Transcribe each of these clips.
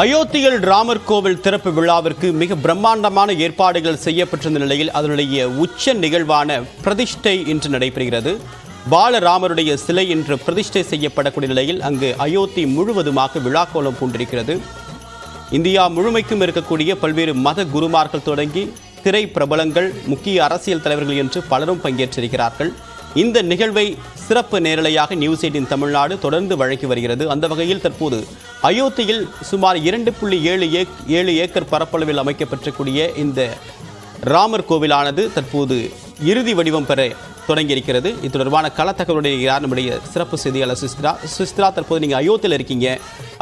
அயோத்தியில் ராமர் கோவில் திறப்பு விழாவிற்கு மிக பிரம்மாண்டமான ஏற்பாடுகள் செய்யப்பட்டிருந்த நிலையில் அதனுடைய உச்ச நிகழ்வான பிரதிஷ்டை இன்று நடைபெறுகிறது. பாலராமருடைய சிலை இன்று பிரதிஷ்டை செய்யப்படக்கூடிய நிலையில் அங்கு அயோத்தி முழுவதுமாக விழாக்கோலம் பூண்டிருக்கிறது. இந்தியா முழுமைக்கும் இருக்கக்கூடிய பல்வேறு மத குருமார்கள் தொடங்கி திரை பிரபலங்கள், முக்கிய அரசியல் தலைவர்கள் என்று பலரும் பங்கேற்றிருக்கிறார்கள். இந்த நிகழ்வை சிறப்பு நேரலையாக நியூஸ் 18 தமிழ்நாடு தொடர்ந்து வழங்கி வருகிறது. அந்த வகையில் தற்போது அயோத்தியில் சுமார் 2.7 ஏக்கர் பரப்பளவில் அமைக்கப்பட்டிருக்கூடிய இந்த ராமர் கோவிலானது தற்போது இறுதி வடிவம் பெற தொடங்கியிருக்கிறது. இது தொடர்பான களத்தகவலுடைய நம்முடைய சிறப்பு செய்தியாளர் சுஸ்திரா, தற்போது நீங்கள் அயோத்தியில் இருக்கீங்க.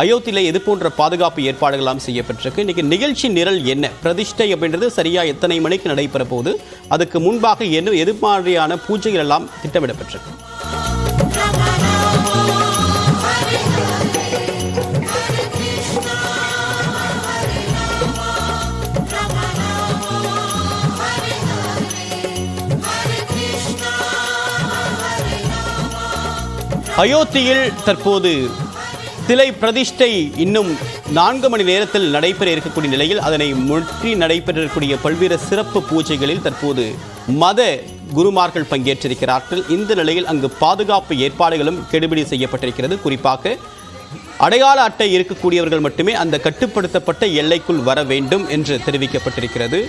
அயோத்தியில் எது போன்ற பாதுகாப்பு ஏற்பாடுகள்லாம் செய்யப்பட்டிருக்கு? இன்னைக்கு நிகழ்ச்சி நிரல் என்ன? பிரதிஷ்டை அப்படின்றது சரியா எத்தனை மணிக்கு நடைபெற போகுது? அதுக்கு முன்பாக எது மாதிரியான பூஜைகள் எல்லாம் திட்டமிடப்பட்டிருக்கு? அயோத்தியில் தற்போது சிலை பிரதிஷ்டை இன்னும் 4 மணி நேரத்தில் நடைபெற இருக்கக்கூடிய நிலையில் அதனை முற்றி நடைபெறக்கூடிய பல்வேறு சிறப்பு பூஜைகளில் தற்போது மத குருமார்கள் பங்கேற்றிருக்கிறார்கள். இந்த நிலையில் அங்கு பாதுகாப்பு ஏற்பாடுகளும் கெடுபிடி செய்யப்பட்டிருக்கிறது. குறிப்பாக அடையாள அட்டை இருக்கக்கூடியவர்கள் மட்டுமே அந்த கட்டுப்படுத்தப்பட்ட எல்லைக்குள் வர வேண்டும் என்று தெரிவிக்கப்பட்டிருக்கிறது.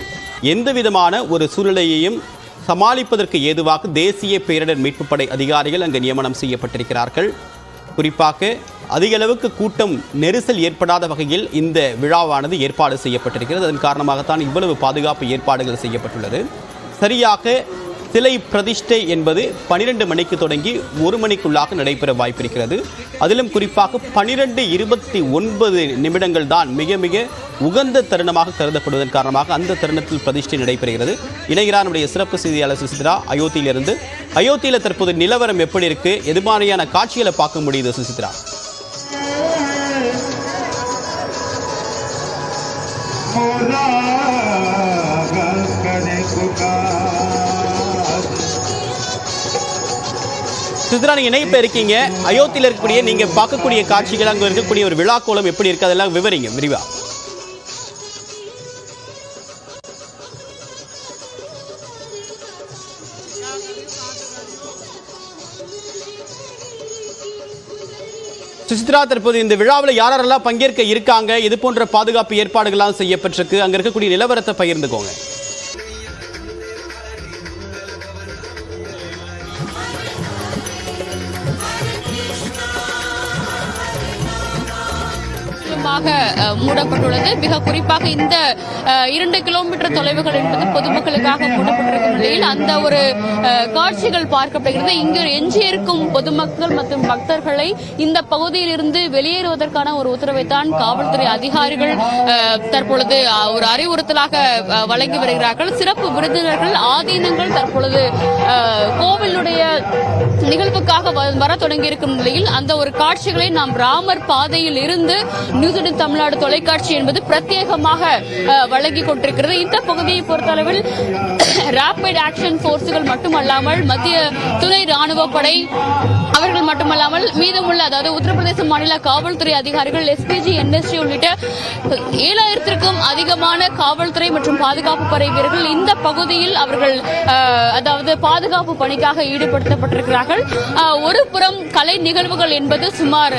எந்த விதமான ஒரு சூழ்நிலையையும் சமாளிப்பதற்கு ஏதுவாக தேசிய பேரிடர் மீட்பு படை அதிகாரிகள் அங்கு நியமனம் செய்யப்பட்டிருக்கிறார்கள். குறிப்பாக அதிக அளவுக்கு கூட்டம் நெரிசல் ஏற்படாத வகையில் இந்த விழாவானது ஏற்பாடு செய்யப்பட்டிருக்கிறது. அதன் காரணமாகத்தான் இவ்வளவு பாதுகாப்பு ஏற்பாடுகள் செய்யப்பட்டுள்ளது. சரியாக சிலை பிரதிஷ்டை என்பது 12 மணிக்கு தொடங்கி 1 மணிக்குள்ளாக நடைபெற வாய்ப்பிருக்கிறது. அதிலும் குறிப்பாக 12:29 நிமிடங்கள் தான் மிக மிக உகந்த தருணமாக கருதப்படுவதன் காரணமாக அந்த தருணத்தில் பிரதிஷ்டை நடைபெறுகிறது. இணைகிறார் நம்முடைய சிறப்பு செய்தியாளர் சுசித்ரா அயோத்தியிலிருந்து. அயோத்தியில் தற்போது நிலவரம் எப்படி இருக்கு? எது மாதிரியான காட்சிகளை பார்க்க முடியுது சுசித்ரா? சுசித்ரா, நீங்க இணைப்பு இருக்கீங்க. அயோத்தியில் இருக்கக்கூடிய நீங்க பார்க்கக்கூடிய காட்சிகள், அங்க இருக்கக்கூடிய ஒரு விழா கோலம் எப்படி இருக்கு, அதெல்லாம் விவரிங்க விரிவா. சுசித்ரா, தற்போது இந்த விழாவில் யாரெல்லாம் பங்கேற்க இருக்காங்க? இது போன்ற பாதுகாப்பு ஏற்பாடுகள்லாம் செய்யப்பட்டிருக்கு. அங்க இருக்கக்கூடிய நிலவரத்தை பகிர்ந்துக்கோங்க. மூடப்பட்டுள்ளது. மிக குறிப்பாக இந்த 2 கிலோமீட்டர் தொலைவுகள் என்பது பொதுமக்களுக்காக மூடப்பட்டிருக்கும் நிலையில் அந்த ஒரு காட்சிகள் பார்க்கப்படுகிறது. இங்கு எஞ்சியிருக்கும் பொதுமக்கள் மற்றும் பக்தர்களை இந்த பகுதியில் இருந்து வெளியேறுவதற்கான ஒரு உத்தரவைத்தான் காவல்துறை அதிகாரிகள் தற்பொழுது ஒரு அறிவுறுத்தலாக வழங்கி வருகிறார்கள். சிறப்பு விருந்தினர்கள், ஆதீனங்கள் தற்பொழுது கோவிலுடைய நிகழ்வுக்காக வர தொடங்கியிருக்கும் நிலையில் அந்த ஒரு காட்சிகளை நாம் ராமர் பாதையில் இருந்து நியூஸ் 18 தமிழ்நாடு தொலைக்காட்சி என்பது பிரத்யேகமாக வழங்கி கொண்டிருக்கிறது. இந்த பகுதியை பொறுத்தளவில் ராபிட் ஆக்ஷன் போர்ஸுகள் மட்டுமல்லாமல் மத்திய துணை ராணுவ படை அவர்கள் மட்டுமல்லாமல் மீதமுள்ள, அதாவது உத்தரப்பிரதேச மாநில காவல்துறை அதிகாரிகள், எஸ்பிஜி, என்எஸ்டி உள்ளிட்ட 7000க்கும் அதிகமான காவல்துறை மற்றும் பாதுகாப்பு படை வீரர்கள் இந்த பகுதியில் அவர்கள் அதாவது பாதுகாப்பு பணிக்காக ஈடுபடுத்தப்பட்டிருக்கிறார்கள். ஒரு புறம் கலை நிகழ்வுகள் என்பது சுமார்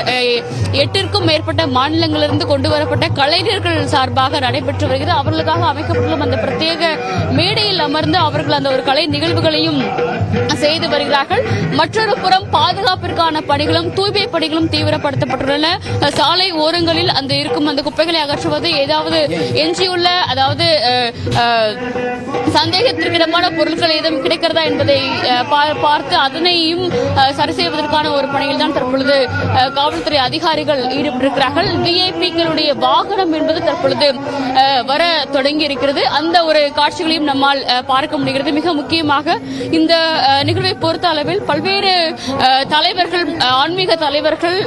8க்கும் மேற்பட்ட மாநிலங்களிலிருந்து கொண்டு வரப்பட்ட கலைஞர்கள் சார்பாக நடைபெற்று வருகிறது. அவர்களுக்காக அமைக்கப்பட்டுள்ள அந்த பிரத்யேக மேடையில் அமர்ந்து அவர்கள் அந்த ஒரு கலை நிகழ்வுகளையும் செய்து வருகிறார்கள். மற்றொரு புறம் பாதுகாப்பிற்கான பணிகளும் தூய்மை பணிகளும் தீவிரப்படுத்தப்பட்டுள்ளன. சாலை ஓரங்களில் அந்த இருக்கும் அந்த குப்பைகளை அகற்றுவது, ஏதாவது எஞ்சியுள்ள, அதாவது சந்தேகத்திற்கிடமான பொருட்கள் ஏதும் கிடைக்கிறதா என்பதை பார்த்து அதனையும் சரி செய்வதற்கான ஒரு பணியில் தான் தற்பொழுது காவல்துறை அதிகாரிகள் ஈடுபட்டிருக்கிறார்கள். விஐபிகளுடைய வாகனம் என்பது தற்பொழுது வர தொடங்கி இருக்கிறது. அந்த ஒரு காட்சிகளையும் நம்மால் பார்க்க முடிகிறது. மிக முக்கியமாக இந்த நிகழ்வை பொறுத்த அளவில் பல்வேறு தலைவர்கள், ஆன்மீக தலைவர்கள்,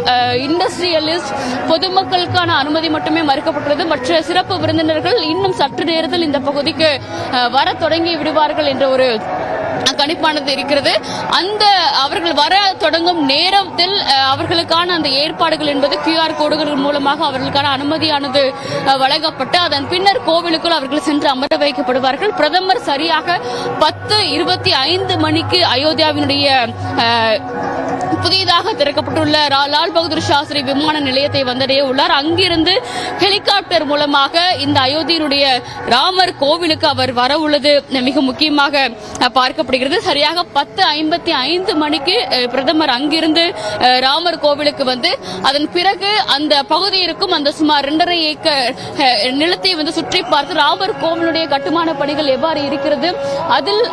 இண்டஸ்ட்ரியலிஸ்ட், பொதுமக்களுக்கான அனுமதி மட்டுமே மறுக்கப்பட்டுள்ளது. மற்ற சிறப்பு விருந்தினர்கள் இன்னும் சற்று நேரத்தில் இந்த பகுதிக்கு வர தொடங்கி விடுவார்கள் என்ற ஒரு கணிப்பானது இருக்கிறது. அந்த அவர்கள் வர தொடங்கும் நேரத்தில் அவர்களுக்கான அந்த ஏற்பாடுகள் என்பது QR கோடுகள் மூலமாக அவர்களுக்கான அனுமதியானது வழங்கப்பட்டு அதன் பின்னர் கோவிலுக்குள் அவர்கள் சென்று அமர வைக்கப்படுவார்கள். பிரதமர் சரியாக 10:25 மணிக்கு அயோத்தியாவினுடைய புதிதாக திறக்கப்பட்டுள்ள லால் பகதூர் சாஸ்திரி விமான நிலையத்தை வந்தடைய உள்ளார். அங்கிருந்து ஹெலிகாப்டர் மூலமாக இந்த அயோத்தியினுடைய ராமர் கோவிலுக்கு அவர் வர உள்ளது மிக முக்கியமாக பார்க்கப்படுகிறது. சரியாக 10:55 மணிக்கு பிரதமர் அங்கிருந்து ராமர் கோவிலுக்கு வந்து அதன் பிறகு அந்த பகுதி இருக்கும் அந்த சுமார் 2.5 ஏக்கர் நிலத்தை வந்து சுற்றி பார்த்து ராமர் கோவிலுடைய கட்டுமான பணிகள் எவ்வாறு இருக்கிறது, அதில்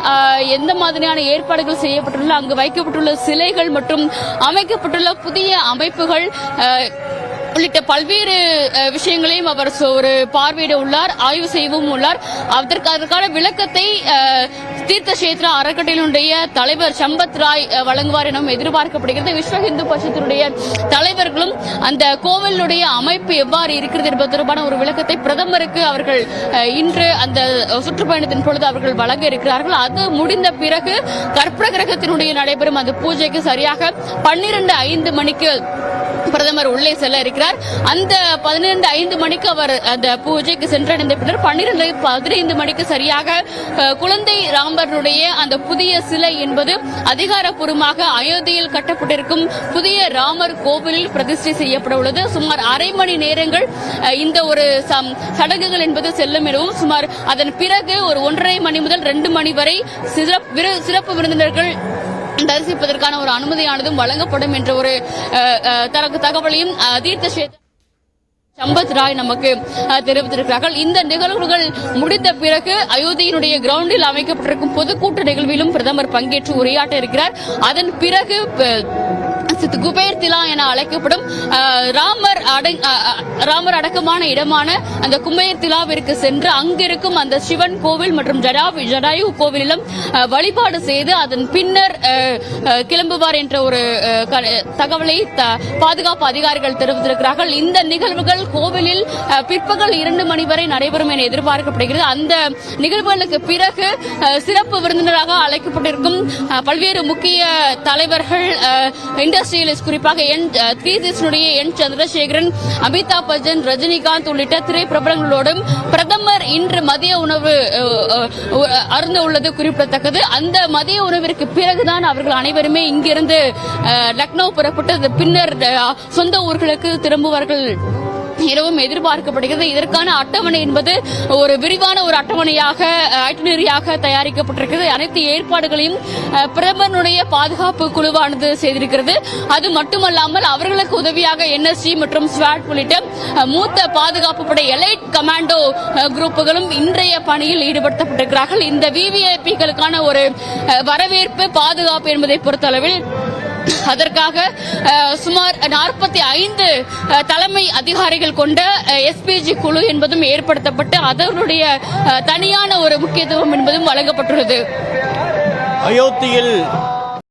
எந்த மாதிரியான ஏற்பாடுகள் செய்யப்பட்டுள்ள, அங்கு வைக்கப்பட்டுள்ள சிலைகள் மற்றும் அமைக்கப்பட்டுள்ள புதிய அமைப்புகள் உள்ளிட்ட பல்வேறு விஷயங்களையும் அவர் ஒரு பார்வையிட உள்ளார், ஆய்வு செய்யவும் உள்ளார். அதற்கான விளக்கத்தை தீர்த்த கஷேத்ரா அறக்கட்டளையினுடைய தலைவர் சம்பத் ராய் வழங்குவார் எனவும் எதிர்பார்க்கப்படுகிறது. விஸ்வ இந்து பரிஷத்தினுடைய தலைவர்களும் அந்த கோவிலுடைய அமைப்பு எவ்வாறு இருக்கிறது என்பது தொடர்பான ஒரு விளக்கத்தை பிரதமருக்கு அவர்கள் இன்று அந்த சுற்றுப்பயணத்தின் பொழுது அவர்கள் வழங்க இருக்கிறார்கள். அது முடிந்த பிறகு கற்ப கிரகத்தினுடைய நடைபெறும் அந்த பூஜைக்கு சரியாக 12:05 மணிக்கு பிரதமர் உள்ளே செல்ல இருக்கிறார். அந்த 12:05 மணிக்கு அவர் அந்த பூஜைக்கு சென்றடைந்த பின்னர் 12:15 மணிக்கு சரியாக குழந்தை ராமருடைய அந்த புதிய சிலை என்பது அதிகாரப்பூர்வமாக அயோத்தியில் கட்டப்பட்டிருக்கும் புதிய ராமர் கோவிலில் பிரதிஷ்டை செய்யப்பட உள்ளது. சுமார் அரை மணி நேரங்கள் இந்த ஒரு சடங்குகள் என்பது செல்லும் எனவும் சுமார் அதன் பிறகு ஒரு 1:30 மணி முதல் 2 மணி வரை சிறப்பு விருந்தினர்கள் தரிசிப்பதற்கான ஒரு அனுமதியானதும் வழங்கப்படும் என்ற ஒரு தகவலையும் தீர்த்த கஷேத்ரா சம்பத் ராய் நமக்கு தெரிவித்திருக்கிறார்கள். இந்த நிகழ்வுகள் முடிந்த பிறகு அயோத்தியினுடைய கிரவுண்டில் அமைக்கப்பட்டிருக்கும் பொதுக்கூட்ட நிகழ்விலும் பிரதமர் பங்கேற்று உரையாற்ற இருக்கிறார். அதன் பிறகு குபேர் திலா என அழைக்கப்படும் ராமர் அடக்கமான இடமான அந்த குபேர் திலாவிற்கு சென்று அங்கிருக்கும் அந்த சிவன் கோவில் மற்றும் ஜடாயு கோவிலிலும் வழிபாடு செய்து அதன் பின்னர் கிளம்புவார் என்ற ஒரு தகவலை பாதுகாப்பு அதிகாரிகள் தெரிவித்திருக்கிறார்கள். இந்த நிகழ்வுகள் கோவிலில் பிற்பகல் 2 மணி வரை நடைபெறும் என எதிர்பார்க்கப்படுகிறது. அந்த நிகழ்வுகளுக்கு பிறகு சிறப்பு விருந்தினராக அழைக்கப்பட்டிருக்கும் பல்வேறு முக்கிய தலைவர்கள், இண்டஸ்ட்ரியலிஸ்ட், குறிப்பாக என் சந்திரசேகரன், அமிதாப் பச்சன், ரஜினிகாந்த் உள்ளிட்ட திரைப்பிரபலங்களோடும் பிரதமர் இன்று மதிய உணவு அருந்த உள்ளது குறிப்பிடத்தக்கது. அந்த மதிய உணவிற்கு பிறகுதான் அவர்கள் அனைவருமே இங்கிருந்து லக்னோ புறப்பட்டு பின்னர் சொந்த ஊர்களுக்கு திரும்புவார்கள் எனவும் எதிர்பார்க்கப்படுகிறது. இதற்கான அட்டவணை என்பது ஒரு விரிவான ஒரு ஐட்டினரியாக தயாரிக்கப்பட்டிருக்கிறது. அனைத்து ஏற்பாடுகளையும் பிரதமருடைய பாதுகாப்பு குழுவானது செய்திருக்கிறது. அது மட்டுமல்லாமல் அவர்களுக்கு உதவியாக NSG மற்றும் SWAT உள்ளிட்ட மூத்த பாதுகாப்பு படை எலைட் கமாண்டோ குரூப்புகளும் இன்றைய பணியில் ஈடுபடுத்தப்பட்டிருக்கிறார்கள். இந்த VVIPகளுக்கான ஒரு வரவேற்பு பாதுகாப்பு என்பதை பொறுத்தளவில் அதற்காக சுமார் 45 தலைமை அதிகாரிகள் கொண்ட SPG குழு என்பதும் ஏற்படுத்தப்பட்டு அதனுடைய தனியான ஒரு முக்கியத்துவம் என்பதும் வழங்கப்பட்டுள்ளது. அயோத்தியில்